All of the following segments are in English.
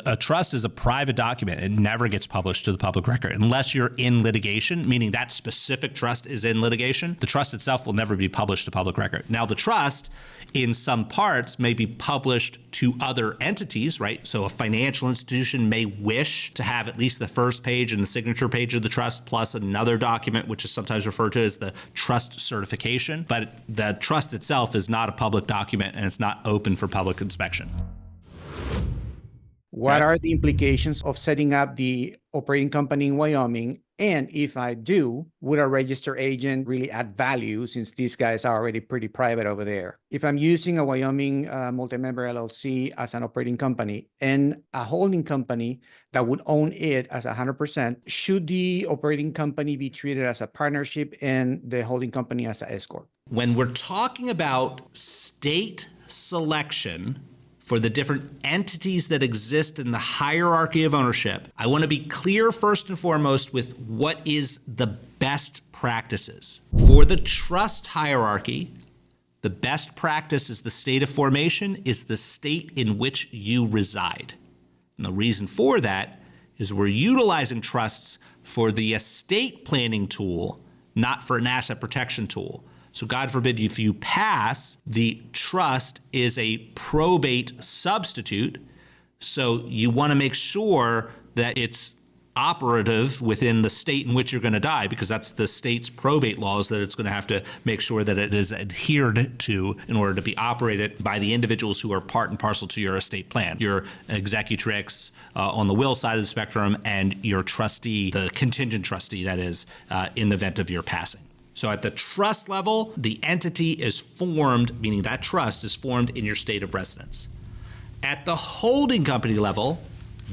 A trust is a private document. It never gets published to the public record unless you're in litigation, meaning that specific trust is in litigation. The trust itself will never be published to public record. Now, the trust in some parts may be published to other entities, right? So a financial institution may wish to have at least the first page and the signature page of the trust plus another document, which is sometimes referred to as the trust certification. But the trust itself is not a public document and it's not open for public inspection. What are the implications of setting up the operating company in Wyoming? And if I do, would a registered agent really add value since these guys are already pretty private over there? If I'm using a Wyoming multi-member LLC as an operating company and a holding company that would own it as 100%, should the operating company be treated as a partnership and the holding company as an S-corp? When we're talking about state selection for the different entities that exist in the hierarchy of ownership, I want to be clear first and foremost with what is the best practices. For the trust hierarchy, the best practice is the state of formation is the state in which you reside. And the reason for that is we're utilizing trusts for the estate planning tool, not for an asset protection tool. So God forbid if you pass, the trust is a probate substitute. So you want to make sure that it's operative within the state in which you're going to die, because that's the state's probate laws that it's going to have to make sure that it is adhered to in order to be operated by the individuals who are part and parcel to your estate plan. Your executrix on the will side of the spectrum and your trustee, the contingent trustee that is, in the event of your passing. So at the trust level, the entity is formed, meaning that trust is formed in your state of residence. At the holding company level,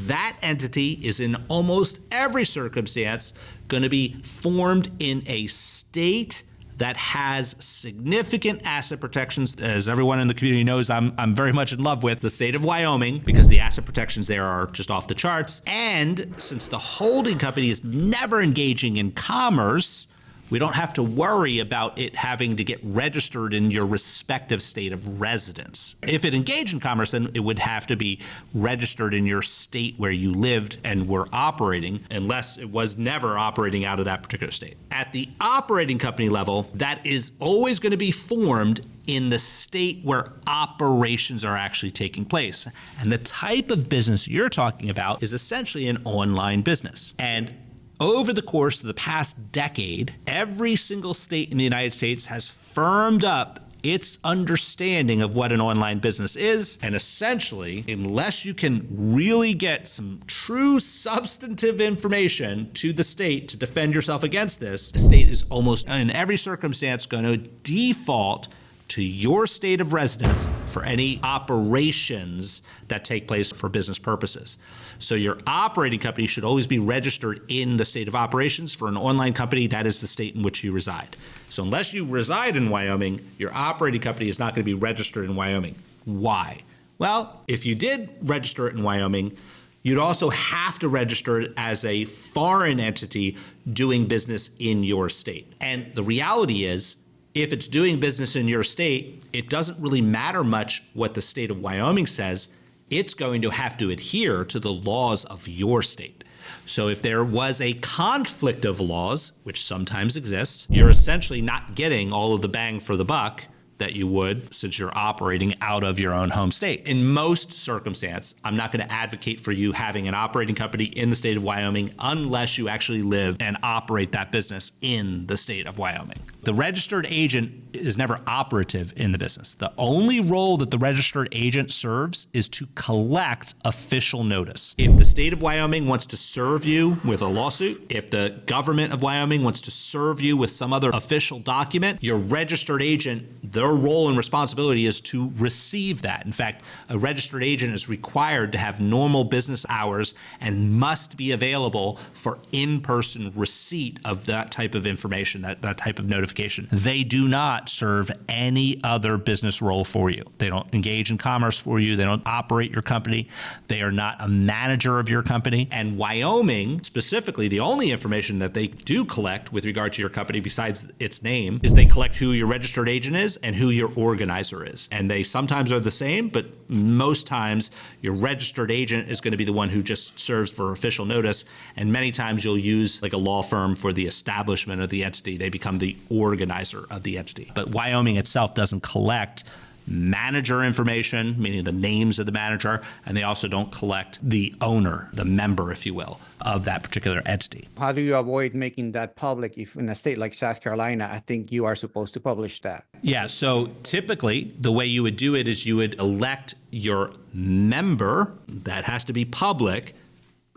that entity is in almost every circumstance going to be formed in a state that has significant asset protections. As everyone in the community knows, I'm very much in love with the state of Wyoming because the asset protections there are just off the charts. And since the holding company is never engaging in commerce, we don't have to worry about it having to get registered in your respective state of residence. If it engaged in commerce, then it would have to be registered in your state where you lived and were operating, unless it was never operating out of that particular state. At the operating company level, that is always going to be formed in the state where operations are actually taking place. And the type of business you're talking about is essentially an online business. And over the course of the past decade, every single state in the United States has firmed up its understanding of what an online business is. And essentially, unless you can really get some true substantive information to the state to defend yourself against this, the state is almost in every circumstance going to default to your state of residence for any operations that take place for business purposes. So your operating company should always be registered in the state of operations. For an online company, that is the state in which you reside. So unless you reside in Wyoming, your operating company is not going to be registered in Wyoming. Why? Well, if you did register it in Wyoming, you'd also have to register it as a foreign entity doing business in your state. And the reality is, if it's doing business in your state, it doesn't really matter much what the state of Wyoming says. It's going to have to adhere to the laws of your state. So if there was a conflict of laws, which sometimes exists, you're essentially not getting all of the bang for the buck that you would since you're operating out of your own home state. In most circumstances, I'm not going to advocate for you having an operating company in the state of Wyoming unless you actually live and operate that business in the state of Wyoming. The registered agent is never operative in the business. The only role that the registered agent serves is to collect official notice. If the state of Wyoming wants to serve you with a lawsuit, if the government of Wyoming wants to serve you with some other official document, your registered agent, their role and responsibility is to receive that. In fact, a registered agent is required to have normal business hours and must be available for in-person receipt of that type of information, that type of notification. They do not serve any other business role for you. They don't engage in commerce for you. They don't operate your company. They are not a manager of your company. And Wyoming, specifically, the only information that they do collect with regard to your company besides its name is they collect who your registered agent is and and who your organizer is. And they sometimes are the same, but most times your registered agent is going to be the one who just serves for official notice. And many times you'll use like a law firm for the establishment of the entity. They become the organizer of the entity. But Wyoming itself doesn't collect manager information, meaning the names of the manager, and they also don't collect the owner, the member, if you will, of that particular entity. How do you avoid making that public if in a state like South Carolina, I think you are supposed to publish that? Yeah, so typically the way you would do it is you would elect your member, that has to be public,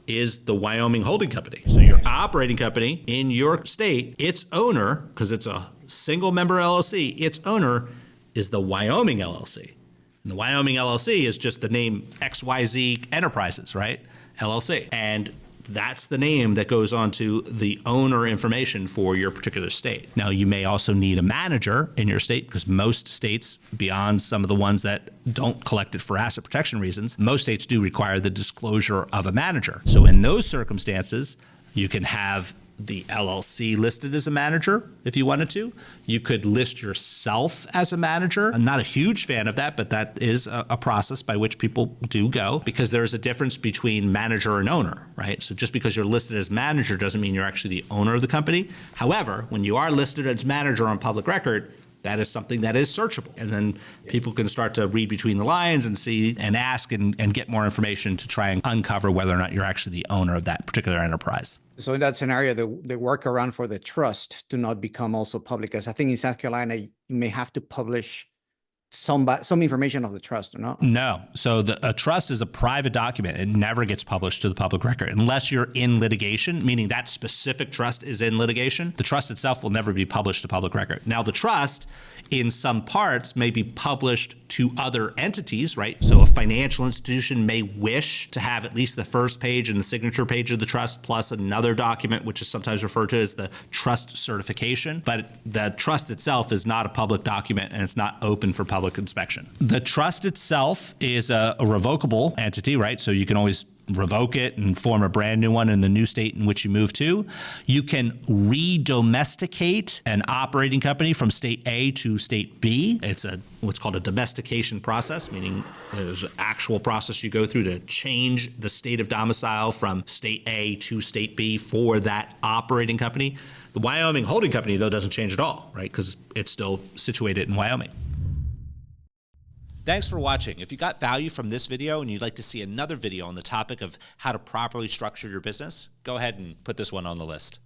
is the Wyoming holding company. So your operating company in your state, its owner, because it's a single member LLC, its owner is the Wyoming LLC. And the Wyoming LLC is just the name XYZ Enterprises, right? LLC. And that's the name that goes onto the owner information for your particular state. Now, you may also need a manager in your state because most states, beyond some of the ones that don't collect it for asset protection reasons, most states do require the disclosure of a manager. So in those circumstances, you can have the LLC listed as a manager if you wanted to. You could list yourself as a manager. I'm not a huge fan of that, but that is a process by which people do go because there's a difference between manager and owner, right? So just because you're listed as manager doesn't mean you're actually the owner of the company. However, when you are listed as manager on public record, that is something that is searchable. And then people can start to read between the lines and see and ask and get more information to try and uncover whether or not you're actually the owner of that particular enterprise. So in that scenario, the workaround for the trust to not become also public, as I think in South Carolina, you may have to publish some information of the trust or not? No. So a trust is a private document. It never gets published to the public record unless you're in litigation, meaning that specific trust is in litigation. The trust itself will never be published to public record. Now, the trust in some parts may be published to other entities, right? So a financial institution may wish to have at least the first page and the signature page of the trust plus another document, which is sometimes referred to as the trust certification. But the trust itself is not a public document and it's not open for public inspection. The trust itself is a revocable entity, right? So you can always revoke it and form a brand new one in the new state in which you move to. You can re-domesticate an operating company from state A to state B. It's what's called a domestication process, meaning there's an actual process you go through to change the state of domicile from state A to state B for that operating company. The Wyoming holding company, though, doesn't change at all, right? Because it's still situated in Wyoming. Thanks for watching. If you got value from this video and you'd like to see another video on the topic of how to properly structure your business, go ahead and put this one on the list.